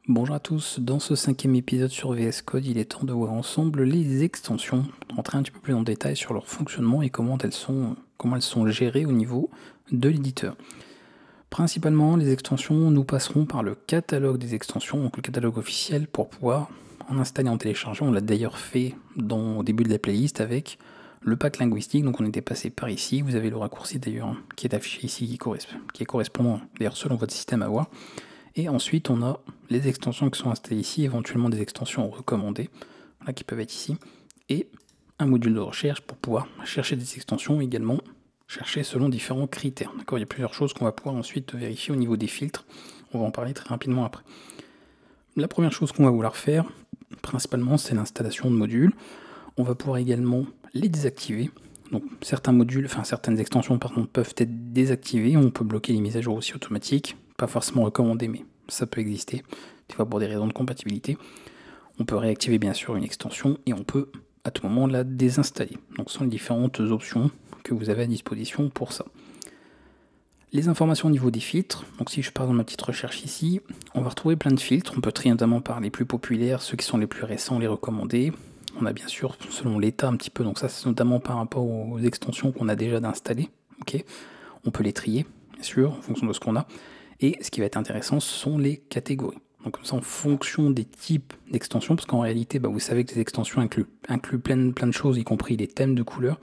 Bonjour à tous, dans ce 5e épisode sur VS Code, il est temps de voir ensemble les extensions, rentrer un petit peu plus en détail sur leur fonctionnement et comment elles sont gérées au niveau de l'éditeur. Principalement, les extensions, nous passerons par le catalogue des extensions, donc le catalogue officiel, pour pouvoir en installer, en télécharger. On l'a d'ailleurs fait au début de la playlist avec le pack linguistique, donc on était passé par ici. Vous avez le raccourci d'ailleurs qui est affiché ici, qui est correspondant d'ailleurs selon votre système à voir. Et ensuite, on a les extensions qui sont installées ici, éventuellement des extensions recommandées, voilà, qui peuvent être ici, et un module de recherche pour pouvoir chercher des extensions, également chercher selon différents critères. D'accord, il y a plusieurs choses qu'on va pouvoir ensuite vérifier au niveau des filtres. On va en parler très rapidement après. La première chose qu'on va vouloir faire, principalement, c'est l'installation de modules. On va pouvoir également les désactiver. Donc certaines extensions peuvent être désactivées. On peut bloquer les mises à jour aussi automatiques. Pas forcément recommandé, mais ça peut exister, des fois pour des raisons de compatibilité. On peut réactiver bien sûr une extension et on peut à tout moment la désinstaller. Donc ce sont les différentes options que vous avez à disposition pour ça. Les informations au niveau des filtres, donc si je pars dans ma petite recherche ici, on va retrouver plein de filtres. On peut trier notamment par les plus populaires, ceux qui sont les plus récents, les recommandés. On a bien sûr selon l'état un petit peu, donc ça c'est notamment par rapport aux extensions qu'on a déjà d'installer. Okay, on peut les trier, bien sûr, en fonction de ce qu'on a. Et ce qui va être intéressant, ce sont les catégories. Donc comme ça, en fonction des types d'extensions, parce qu'en réalité, vous savez que les extensions incluent plein de choses, y compris les thèmes de couleurs.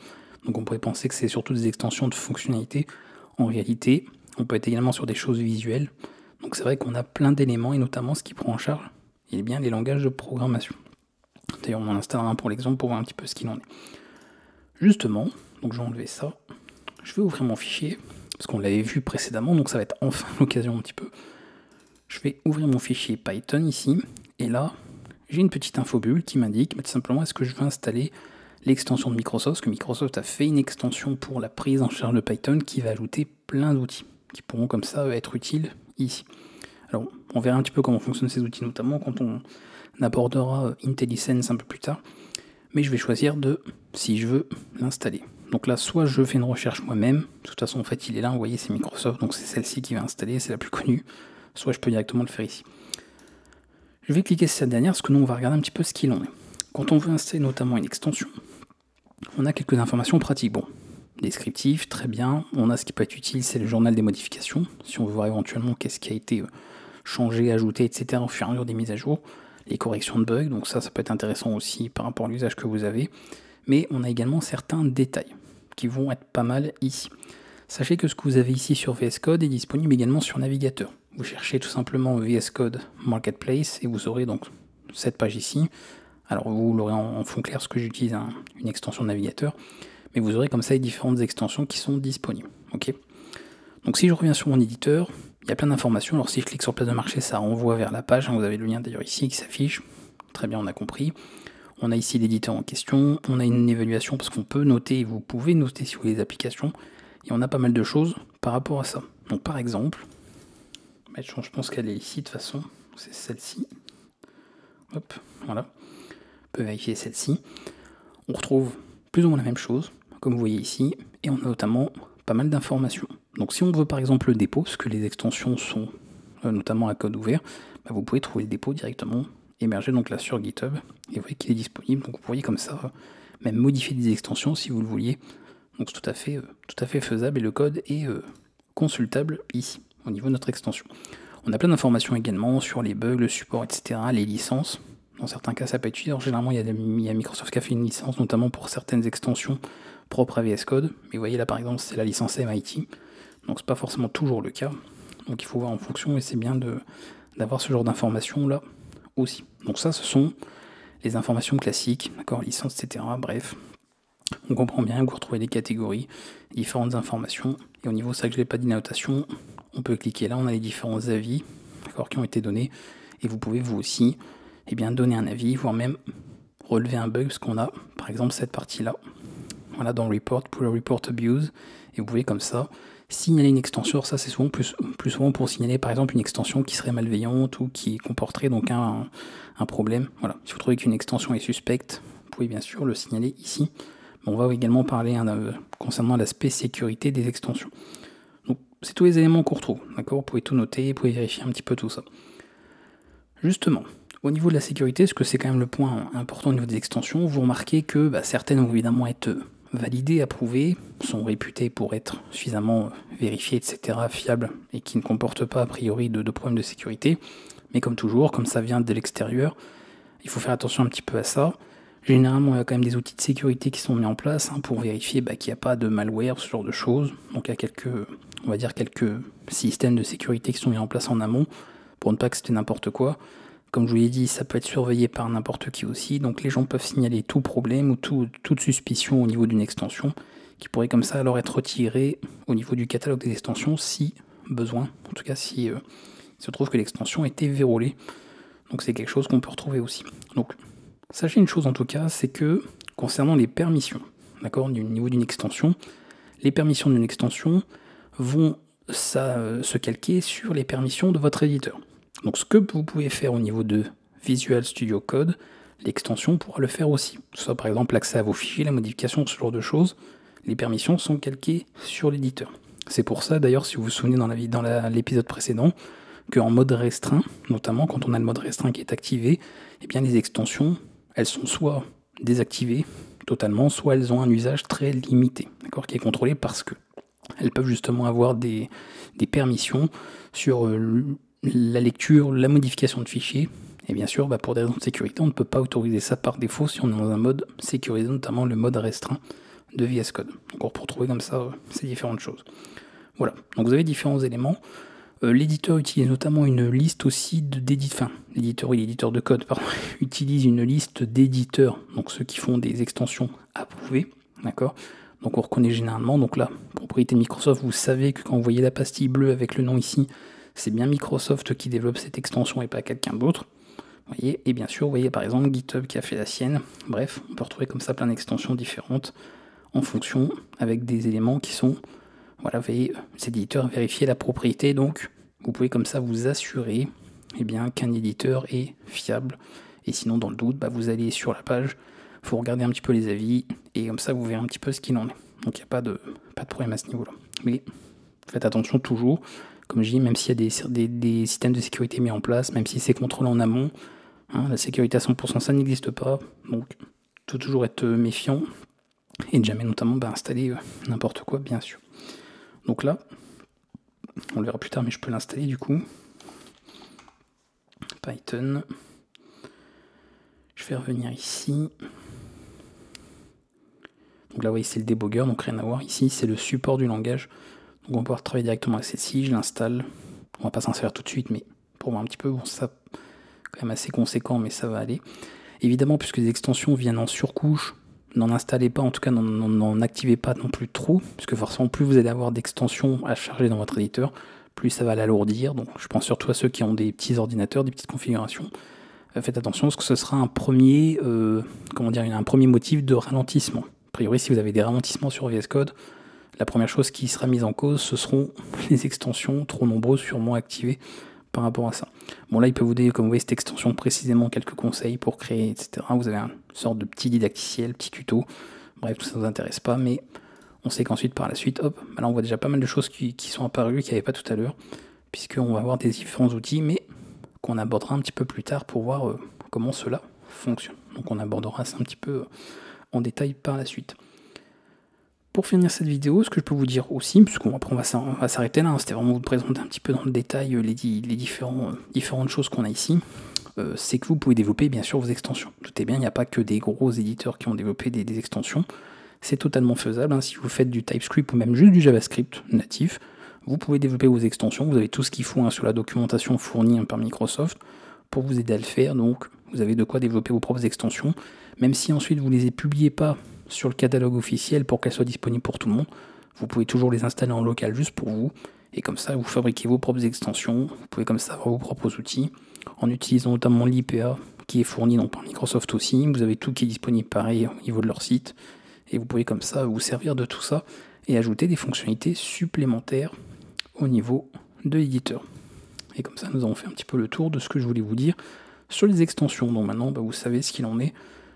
Donc on pourrait penser que c'est surtout des extensions de fonctionnalités. En réalité, on peut être également sur des choses visuelles. Donc c'est vrai qu'on a plein d'éléments, et notamment ce qui prend en charge, il est bien les langages de programmation. D'ailleurs, on en installera un pour l'exemple pour voir un petit peu ce qu'il en est. Justement, donc je vais enlever ça. Je vais ouvrir mon fichier, parce qu'on l'avait vu précédemment, donc ça va être enfin l'occasion un petit peu. Je vais ouvrir mon fichier Python ici, et là, j'ai une petite infobulle qui m'indique tout simplement est-ce que je veux installer l'extension de Microsoft, parce que Microsoft a fait une extension pour la prise en charge de Python qui va ajouter plein d'outils, qui pourront comme ça être utiles ici. Alors, on verra un petit peu comment fonctionnent ces outils, notamment quand on abordera IntelliSense un peu plus tard, mais je vais choisir si je veux l'installer. Donc là, soit je fais une recherche moi-même, de toute façon, en fait, il est là, vous voyez, c'est Microsoft, donc c'est celle-ci qui va installer, c'est la plus connue, soit je peux directement le faire ici. Je vais cliquer sur cette dernière, parce que nous, on va regarder un petit peu ce qu'il en est. Quand on veut installer notamment une extension, on a quelques informations pratiques. Bon, descriptif, très bien. On a ce qui peut être utile, c'est le journal des modifications, si on veut voir éventuellement qu'est-ce qui a été changé, ajouté, etc. au fur et à mesure des mises à jour. Les corrections de bugs, donc ça peut être intéressant aussi par rapport à l'usage que vous avez. Mais on a également certains détails qui vont être pas mal ici. Sachez que ce que vous avez ici sur VS Code est disponible également sur navigateur. Vous cherchez tout simplement VS Code Marketplace et vous aurez donc cette page ici. Alors vous l'aurez en fond clair, ce que j'utilise une extension de navigateur, mais vous aurez comme ça les différentes extensions qui sont disponibles. Okay, donc si je reviens sur mon éditeur, il y a plein d'informations. Alors si je clique sur place de marché, ça renvoie vers la page. Vous avez le lien d'ailleurs ici qui s'affiche. Très bien, on a compris. On a ici l'éditeur en question. On a une évaluation parce qu'on peut noter, et vous pouvez noter si vous voulez les applications. Et on a pas mal de choses par rapport à ça. Donc par exemple, je pense qu'elle est ici de toute façon. C'est celle-ci. Hop, voilà. On peut vérifier celle-ci. On retrouve plus ou moins la même chose, comme vous voyez ici. Et on a notamment pas mal d'informations. Donc si on veut par exemple le dépôt, parce que les extensions sont notamment à code ouvert, vous pouvez trouver le dépôt directement émerger donc là sur GitHub, et vous voyez qu'il est disponible, donc vous pourriez comme ça même modifier des extensions si vous le vouliez. Donc c'est tout à fait faisable, et le code est consultable ici, au niveau de notre extension. On a plein d'informations également sur les bugs, le support, etc., les licences. Dans certains cas ça peut être utile. Alors, généralement il y a Microsoft qui a fait une licence, notamment pour certaines extensions propre à VS Code, mais vous voyez là par exemple c'est la licence MIT, donc c'est pas forcément toujours le cas, donc il faut voir en fonction, et c'est bien d'avoir ce genre d'informations là aussi. Donc ça ce sont les informations classiques, d'accord, licence, etc. Bref, on comprend bien que vous retrouvez des catégories, différentes informations, et au niveau, ça que je l'ai pas dit, notation, on peut cliquer là, on a les différents avis, d'accord, qui ont été donnés, et vous pouvez vous aussi donner un avis, voire même relever un bug, parce qu'on a par exemple cette partie là. Voilà, dans le report, pour le report abuse, et vous pouvez comme ça signaler une extension. Ça c'est souvent plus souvent pour signaler par exemple une extension qui serait malveillante ou qui comporterait donc un problème. Voilà, si vous trouvez qu'une extension est suspecte, vous pouvez bien sûr le signaler ici. Mais on va également parler concernant l'aspect sécurité des extensions. Donc c'est tous les éléments qu'on retrouve, d'accord. Vous pouvez tout noter, vous pouvez vérifier un petit peu tout ça. Justement, au niveau de la sécurité, parce que c'est quand même le point important au niveau des extensions, vous remarquez que certaines vont évidemment être validées, approuvées, sont réputées pour être suffisamment vérifiées, etc., fiables, et qui ne comportent pas a priori de problèmes de sécurité. Mais comme toujours, comme ça vient de l'extérieur, il faut faire attention un petit peu à ça. Généralement, il y a quand même des outils de sécurité qui sont mis en place pour vérifier qu'il n'y a pas de malware, ce genre de choses. Donc il y a quelques systèmes de sécurité qui sont mis en place en amont pour ne pas que c'était n'importe quoi. Comme je vous l'ai dit, ça peut être surveillé par n'importe qui aussi, donc les gens peuvent signaler tout problème ou toute suspicion au niveau d'une extension, qui pourrait comme ça alors être retirée au niveau du catalogue des extensions si besoin, en tout cas si il se trouve que l'extension était verrouillée. Donc c'est quelque chose qu'on peut retrouver aussi. Donc sachez une chose en tout cas, c'est que concernant les permissions, d'accord, au niveau d'une extension, les permissions d'une extension vont se calquer sur les permissions de votre éditeur. Donc ce que vous pouvez faire au niveau de Visual Studio Code, l'extension pourra le faire aussi. Soit par exemple l'accès à vos fichiers, la modification, ce genre de choses, les permissions sont calquées sur l'éditeur. C'est pour ça d'ailleurs, si vous vous souvenez dans l'épisode précédent, qu'en mode restreint, notamment quand on a le mode restreint qui est activé, eh bien les extensions, elles sont soit désactivées totalement, soit elles ont un usage très limité, d'accord, qui est contrôlé parce que elles peuvent justement avoir des permissions sur la lecture, la modification de fichiers, et bien sûr, pour des raisons de sécurité, on ne peut pas autoriser ça par défaut si on est dans un mode sécurisé, notamment le mode restreint de VS Code. Donc on peut retrouver comme ça ces différentes choses. Voilà, donc vous avez différents éléments. L'éditeur utilise notamment une liste aussi d'éditeurs, l'éditeur de code, pardon, utilise une liste d'éditeurs, donc ceux qui font des extensions approuvées, d'accord. Donc on reconnaît généralement, donc là, propriété de Microsoft, vous savez que quand vous voyez la pastille bleue avec le nom ici, c'est bien Microsoft qui développe cette extension et pas quelqu'un d'autre. Vous voyez, et bien sûr, vous voyez par exemple GitHub qui a fait la sienne. Bref, on peut retrouver comme ça plein d'extensions différentes en fonction avec des éléments qui sont, voilà, vous voyez, ces éditeurs vérifier la propriété, donc vous pouvez comme ça vous assurer qu'un éditeur est fiable. Et sinon, dans le doute, vous allez sur la page, il faut regarder un petit peu les avis, et comme ça vous verrez un petit peu ce qu'il en est. Donc il n'y a pas de problème à ce niveau-là. Mais faites attention toujours, comme je dis, même s'il y a des systèmes de sécurité mis en place, même si c'est contrôlé en amont, la sécurité à 100% ça n'existe pas, donc il faut toujours être méfiant, et ne jamais notamment installer n'importe quoi, bien sûr. Donc là, on le verra plus tard, mais je peux l'installer du coup. Python. Je vais revenir ici. Donc là, vous voyez, c'est le débugger, donc rien à voir. Ici, c'est le support du langage. Donc on va pouvoir travailler directement avec celle-ci. Je l'installe. On va pas s'en servir tout de suite, mais pour voir un petit peu, bon, ça quand même assez conséquent, mais ça va aller. Évidemment, puisque les extensions viennent en surcouche, n'en installez pas, en tout cas n'en activez pas non plus trop, puisque forcément plus vous allez avoir d'extensions à charger dans votre éditeur, plus ça va l'alourdir. Donc je pense surtout à ceux qui ont des petits ordinateurs, des petites configurations. Faites attention parce que ce sera un premier motif de ralentissement. A priori, si vous avez des ralentissements sur VS Code, la première chose qui sera mise en cause, ce seront les extensions trop nombreuses, sûrement activées par rapport à ça. Bon, là, il peut vous donner, comme vous voyez, cette extension précisément quelques conseils pour créer, etc. Vous avez une sorte de petit didacticiel, petit tuto. Bref, tout ça ne vous intéresse pas, mais on sait qu'ensuite, par la suite, hop, là, on voit déjà pas mal de choses qui sont apparues, qu'il n'y avait pas tout à l'heure, puisqu'on va avoir des différents outils, mais qu'on abordera un petit peu plus tard pour voir comment cela fonctionne. Donc on abordera ça un petit peu en détail par la suite. Pour finir cette vidéo, ce que je peux vous dire aussi, puisqu'on va s'arrêter là, c'était vraiment vous présenter un petit peu dans le détail les différentes choses qu'on a ici, c'est que vous pouvez développer bien sûr vos extensions. Notez bien, il n'y a pas que des gros éditeurs qui ont développé des extensions, c'est totalement faisable, si vous faites du TypeScript ou même juste du JavaScript natif, vous pouvez développer vos extensions, vous avez tout ce qu'il faut sur la documentation fournie par Microsoft pour vous aider à le faire, donc vous avez de quoi développer vos propres extensions, même si ensuite vous ne les publiez pas sur le catalogue officiel pour qu'elles soient disponibles pour tout le monde, vous pouvez toujours les installer en local juste pour vous, et comme ça vous fabriquez vos propres extensions, vous pouvez comme ça avoir vos propres outils, en utilisant notamment l'IPA qui est fourni par Microsoft aussi, vous avez tout qui est disponible pareil au niveau de leur site, et vous pouvez comme ça vous servir de tout ça, et ajouter des fonctionnalités supplémentaires au niveau de l'éditeur. Et comme ça, nous avons fait un petit peu le tour de ce que je voulais vous dire sur les extensions. Donc maintenant, vous savez ce qu'il en est,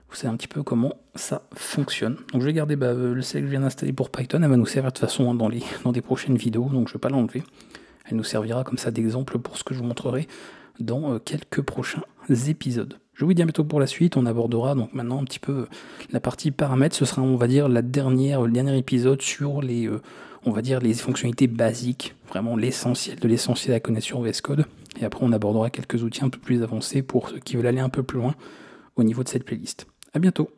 vous savez un petit peu comment ça fonctionne. Donc je vais garder celle que je viens d'installer pour Python, elle va nous servir de toute façon dans des prochaines vidéos, donc je ne vais pas l'enlever. Elle nous servira comme ça d'exemple pour ce que je vous montrerai dans quelques prochains épisodes. Je vous dis à bientôt pour la suite, on abordera donc maintenant un petit peu la partie paramètres, ce sera on va dire le dernier épisode sur les, on va dire les fonctionnalités basiques, vraiment l'essentiel de l'essentiel à connaître sur VS Code, et après on abordera quelques outils un peu plus avancés pour ceux qui veulent aller un peu plus loin au niveau de cette playlist. A bientôt.